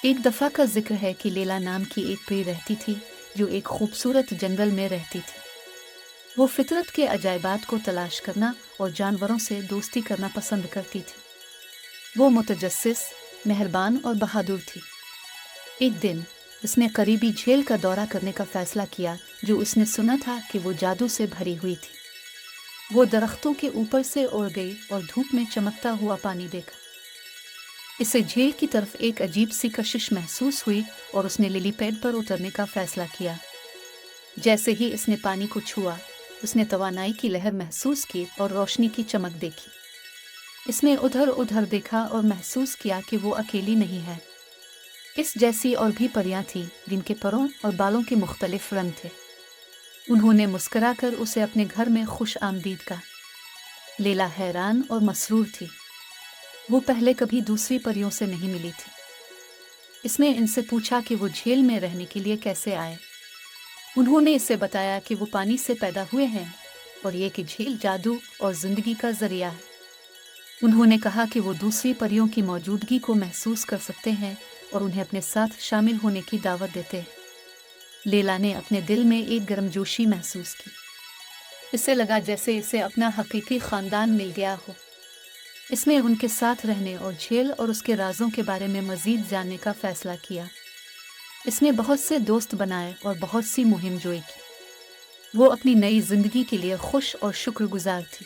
ایک دفعہ کا ذکر ہے کہ لیلا نام کی ایک پری رہتی تھی جو ایک خوبصورت جنگل میں رہتی تھی۔ وہ فطرت کے عجائبات کو تلاش کرنا اور جانوروں سے دوستی کرنا پسند کرتی تھی۔ وہ متجسس، مہربان اور بہادر تھی۔ ایک دن اس نے قریبی جھیل کا دورہ کرنے کا فیصلہ کیا جو اس نے سنا تھا کہ وہ جادو سے بھری ہوئی تھی۔ وہ درختوں کے اوپر سے اڑ گئی اور دھوپ میں چمکتا ہوا پانی دیکھا۔ اسے جھیل کی طرف ایک عجیب سی کشش محسوس ہوئی اور اس نے للی پیڈ پر اترنے کا فیصلہ کیا۔ جیسے ہی اس نے پانی کو چھوا، اس نے توانائی کی لہر محسوس کی اور روشنی کی چمک دیکھی۔ اس نے ادھر ادھر دیکھا اور محسوس کیا کہ وہ اکیلی نہیں ہے۔ اس جیسی اور بھی پریاں تھیں جن کے پروں اور بالوں کے مختلف رنگ تھے۔ انہوں نے مسکرا کر اسے اپنے گھر میں خوش آمدید کہا۔ لیلا حیران اور مسرور تھی۔ وہ پہلے کبھی دوسری پریوں سے نہیں ملی تھی۔ اس نے ان سے پوچھا کہ وہ جھیل میں رہنے کے لیے کیسے آئے۔ انہوں نے اسے بتایا کہ وہ پانی سے پیدا ہوئے ہیں اور یہ کہ جھیل جادو اور زندگی کا ذریعہ ہے۔ انہوں نے کہا کہ وہ دوسری پریوں کی موجودگی کو محسوس کر سکتے ہیں اور انہیں اپنے ساتھ شامل ہونے کی دعوت دیتے ہیں۔ لیلا نے اپنے دل میں ایک گرمجوشی محسوس کی۔ اسے لگا جیسے اسے اپنا حقیقی خاندان مل گیا ہو۔ اس نے ان کے ساتھ رہنے اور جھیل اور اس کے رازوں کے بارے میں مزید جاننے کا فیصلہ کیا۔ اس نے بہت سے دوست بنائے اور بہت سی مہم جوئی کی۔ وہ اپنی نئی زندگی کے لیے خوش اور شکر گزار تھی۔